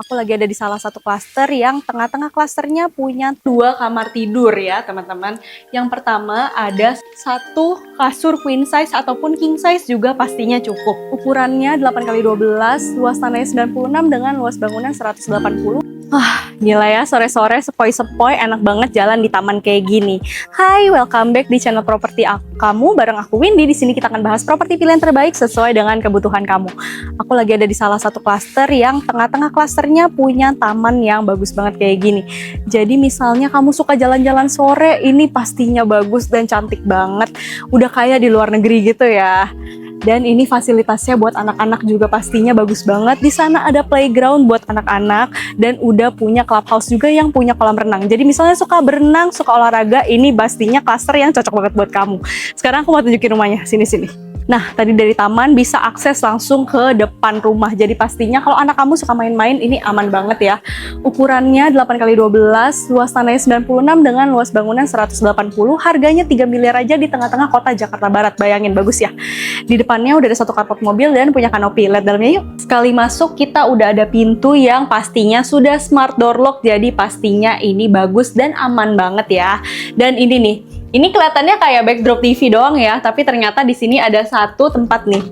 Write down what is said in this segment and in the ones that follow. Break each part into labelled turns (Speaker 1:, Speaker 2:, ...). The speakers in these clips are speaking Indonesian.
Speaker 1: Aku lagi ada di salah satu klaster yang tengah-tengah klasternya punya 2 kamar tidur ya teman-teman. Yang pertama ada satu kasur queen size ataupun king size juga pastinya cukup. Ukurannya 8x12, luas tanahnya 96 dengan luas bangunan 180. Gila ya, sore-sore sepoi-sepoi enak banget jalan di taman kayak gini. Hai, welcome back di channel properti kamu bareng aku Windy. Di sini kita akan bahas properti pilihan terbaik sesuai dengan kebutuhan kamu. Aku lagi ada di salah satu klaster yang tengah-tengah klasternya punya taman yang bagus banget kayak gini. Jadi misalnya kamu suka jalan-jalan sore, ini pastinya bagus dan cantik banget. Udah kayak di luar negeri gitu ya. Dan ini fasilitasnya buat anak-anak juga pastinya bagus banget. Di sana ada playground buat anak-anak dan udah punya clubhouse juga yang punya kolam renang. Jadi misalnya suka berenang, suka olahraga, ini pastinya klaster yang cocok banget buat kamu. Sekarang aku mau tunjukin rumahnya, sini-sini. Nah, tadi dari taman bisa akses langsung ke depan rumah. Jadi pastinya kalau anak kamu suka main-main, ini aman banget ya. Ukurannya 8x12, luas tanahnya 96 dengan luas bangunan 180. Harganya 3 miliar aja di tengah-tengah kota Jakarta Barat. Bayangin, bagus ya. Di depannya udah ada satu carport mobil dan punya kanopi. Lihat dalamnya yuk. Sekali masuk kita udah ada pintu yang pastinya sudah smart door lock. Jadi pastinya ini bagus dan aman banget ya. Dan ini nih. Ini kelihatannya kayak backdrop TV doang ya, tapi ternyata di sini ada satu tempat nih.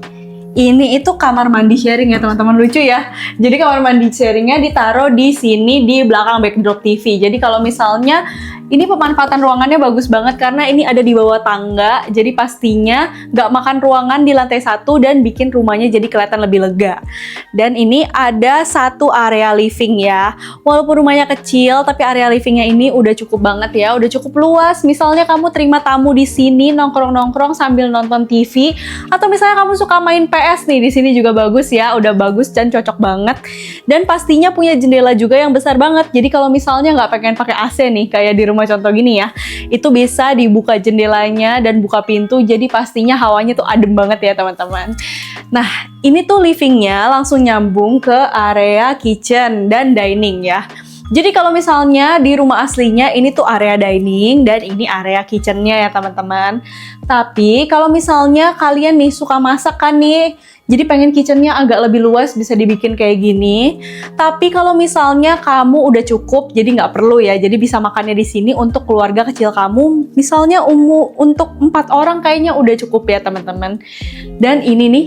Speaker 1: Ini itu kamar mandi sharing ya teman-teman, lucu ya. Jadi kamar mandi sharingnya ditaruh di sini di belakang backdrop TV. Jadi kalau misalnya ini pemanfaatan ruangannya bagus banget karena ini ada di bawah tangga. Jadi pastinya nggak makan ruangan di lantai 1 dan bikin rumahnya jadi kelihatan lebih lega. Dan ini ada satu area living ya. Walaupun rumahnya kecil, tapi area livingnya ini udah cukup banget ya. Udah cukup luas. Misalnya kamu terima tamu di sini nongkrong-nongkrong sambil nonton TV, atau misalnya kamu suka main PS nih, di sini juga bagus ya. Udah bagus dan cocok banget. Dan pastinya punya jendela juga yang besar banget. Jadi kalau misalnya nggak pengen pakai AC nih, kayak di rumah contoh gini ya, itu bisa dibuka jendelanya dan buka pintu, jadi pastinya hawanya tuh adem banget ya teman-teman. Nah, ini tuh livingnya langsung nyambung ke area kitchen dan dining ya. Jadi kalau misalnya di rumah aslinya ini tuh area dining dan ini area kitchennya ya teman-teman. Tapi kalau misalnya kalian nih suka masak kan nih, jadi pengen kitchennya agak lebih luas, bisa dibikin kayak gini. Tapi kalau misalnya kamu udah cukup, jadi nggak perlu ya. Jadi bisa makannya di sini untuk keluarga kecil kamu. Misalnya untuk 4 orang kayaknya udah cukup ya teman-teman. Dan ini nih,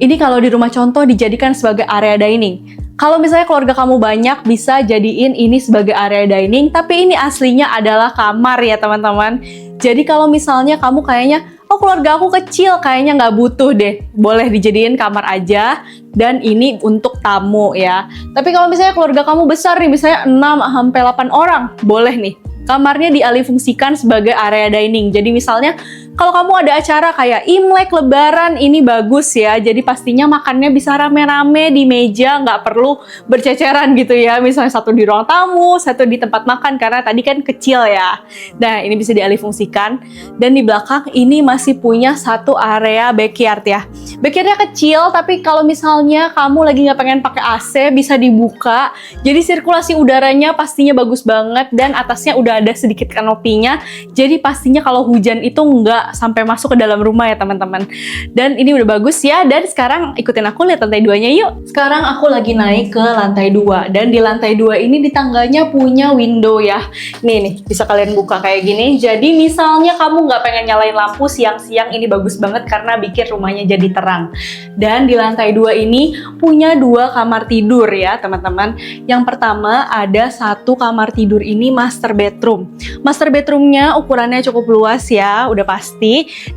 Speaker 1: ini kalau di rumah contoh dijadikan sebagai area dining. Kalau misalnya keluarga kamu banyak, bisa jadiin ini sebagai area dining. Tapi ini aslinya adalah kamar ya teman-teman. Jadi kalau misalnya kamu kayaknya, oh keluarga aku kecil, kayaknya nggak butuh deh, boleh dijadiin kamar aja. Dan ini untuk tamu ya. Tapi kalau misalnya keluarga kamu besar nih, misalnya 6-8 orang, boleh nih. Kamarnya dialihfungsikan sebagai area dining. Jadi misalnya kalau kamu ada acara kayak Imlek, Lebaran, ini bagus ya. Jadi pastinya makannya bisa rame-rame di meja, nggak perlu berceceran gitu ya. Misalnya satu di ruang tamu, satu di tempat makan, karena tadi kan kecil ya. Nah, ini bisa dialihfungsikan. Dan di belakang ini masih punya satu area backyard ya. Backyardnya kecil, tapi kalau misalnya kamu lagi nggak pengen pakai AC, bisa dibuka. Jadi sirkulasi udaranya pastinya bagus banget dan atasnya udah ada sedikit kanopinya. Jadi pastinya kalau hujan itu nggak sampai masuk ke dalam rumah ya teman-teman. Dan ini udah bagus ya. Dan sekarang ikutin aku lihat lantai 2-nya yuk. Sekarang aku lagi naik ke lantai 2. Dan di lantai 2 ini di tangganya punya window ya. Nih, bisa kalian buka kayak gini. Jadi misalnya kamu nggak pengen nyalain lampu siang-siang, ini bagus banget karena bikin rumahnya jadi terang. Dan di lantai 2 ini punya 2 kamar tidur ya teman-teman. Yang pertama ada satu kamar tidur ini master bedroom. Master bedroomnya ukurannya cukup luas ya, udah pasti.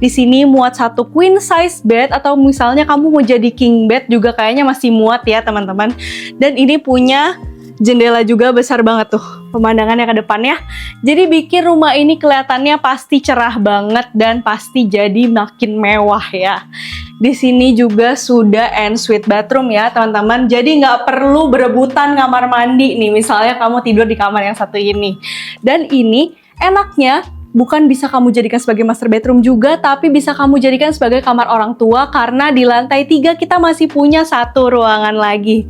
Speaker 1: Di sini muat satu queen size bed, atau misalnya kamu mau jadi king bed juga kayaknya masih muat ya teman-teman. Dan ini punya jendela juga besar banget tuh pemandangannya ke depannya. Jadi bikin rumah ini kelihatannya pasti cerah banget dan pasti jadi makin mewah ya. Di sini juga sudah ensuite bathroom ya teman-teman. Jadi nggak perlu berebutan kamar mandi nih. Misalnya kamu tidur di kamar yang satu ini. Dan ini enaknya bukan bisa kamu jadikan sebagai master bedroom juga, tapi bisa kamu jadikan sebagai kamar orang tua karena di lantai 3 kita masih punya satu ruangan lagi.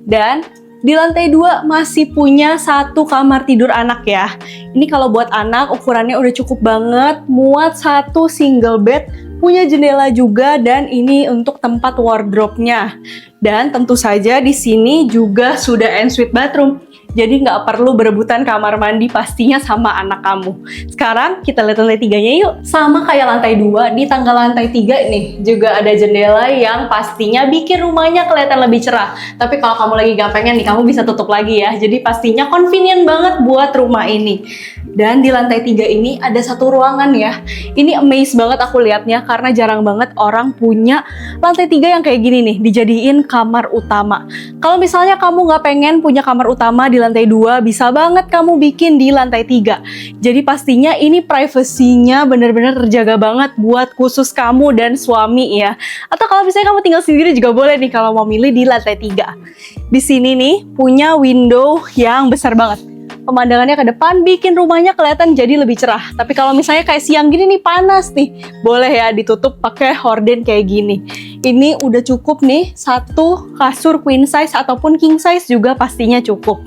Speaker 1: Dan di lantai 2 masih punya satu kamar tidur anak ya. Ini kalau buat anak ukurannya udah cukup banget, muat satu single bed punya jendela juga, dan ini untuk tempat wardrobe-nya. Dan tentu saja di sini juga sudah ensuite bathroom. Jadi nggak perlu berebutan kamar mandi pastinya sama anak kamu. Sekarang kita lihat lantai 3-nya yuk. Sama kayak lantai 2, di tangga lantai 3 nih juga ada jendela yang pastinya bikin rumahnya kelihatan lebih cerah. Tapi kalau kamu lagi gak pengen nih, kamu bisa tutup lagi ya. Jadi pastinya convenient banget buat rumah ini. Dan di lantai 3 ini ada satu ruangan ya. Ini amazed banget aku lihatnya karena jarang banget orang punya lantai 3 yang kayak gini nih, dijadiin kamar utama. Kalau misalnya kamu nggak pengen punya kamar utama di lantai 2, bisa banget kamu bikin di lantai 3. Jadi pastinya ini privasinya bener-bener terjaga banget buat khusus kamu dan suami ya. Atau kalau misalnya kamu tinggal sendiri juga boleh nih kalau mau milih di lantai 3. Di sini nih punya window yang besar banget. Pemandangannya ke depan bikin rumahnya kelihatan jadi lebih cerah. Tapi kalau misalnya kayak siang gini nih panas nih, boleh ya ditutup pakai horden kayak gini. Ini udah cukup nih, satu kasur queen size ataupun king size juga pastinya cukup.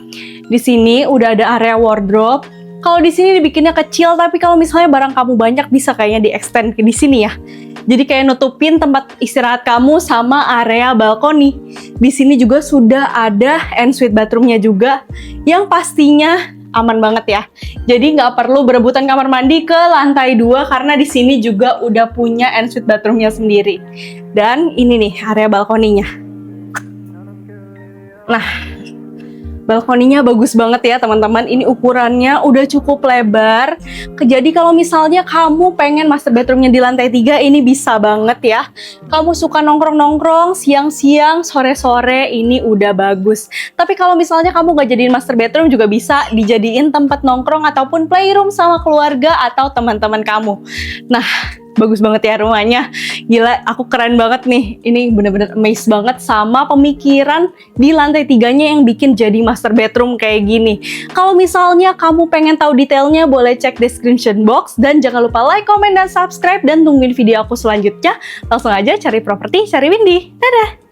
Speaker 1: Di sini udah ada area wardrobe. Kalau di sini dibikinnya kecil, tapi kalau misalnya barang kamu banyak bisa kayaknya di-extend ke di sini ya. Jadi kayak nutupin tempat istirahat kamu sama area balkoni. Di sini juga sudah ada ensuite bathroom-nya juga yang pastinya aman banget ya. Jadi nggak perlu berebutan kamar mandi ke lantai 2 karena di sini juga udah punya ensuite bathroom-nya sendiri. Dan ini nih area balkoninya. Nah, balkoninya bagus banget ya teman-teman. Ini ukurannya udah cukup lebar. Jadi kalau misalnya kamu pengen master bedroomnya di lantai 3, ini bisa banget ya. Kamu suka nongkrong-nongkrong siang-siang, sore-sore, ini udah bagus. Tapi kalau misalnya kamu gak jadiin master bedroom, juga bisa dijadiin tempat nongkrong ataupun playroom sama keluarga atau teman-teman kamu. Nah, bagus banget ya rumahnya. Gila, aku keren banget nih. Ini bener-bener amazed banget sama pemikiran di lantai 3-nya yang bikin jadi master bedroom kayak gini. Kalau misalnya kamu pengen tahu detailnya, boleh cek description box. Dan jangan lupa like, comment, dan subscribe. Dan tungguin video aku selanjutnya. Langsung aja cari properti, cari Windy. Dadah!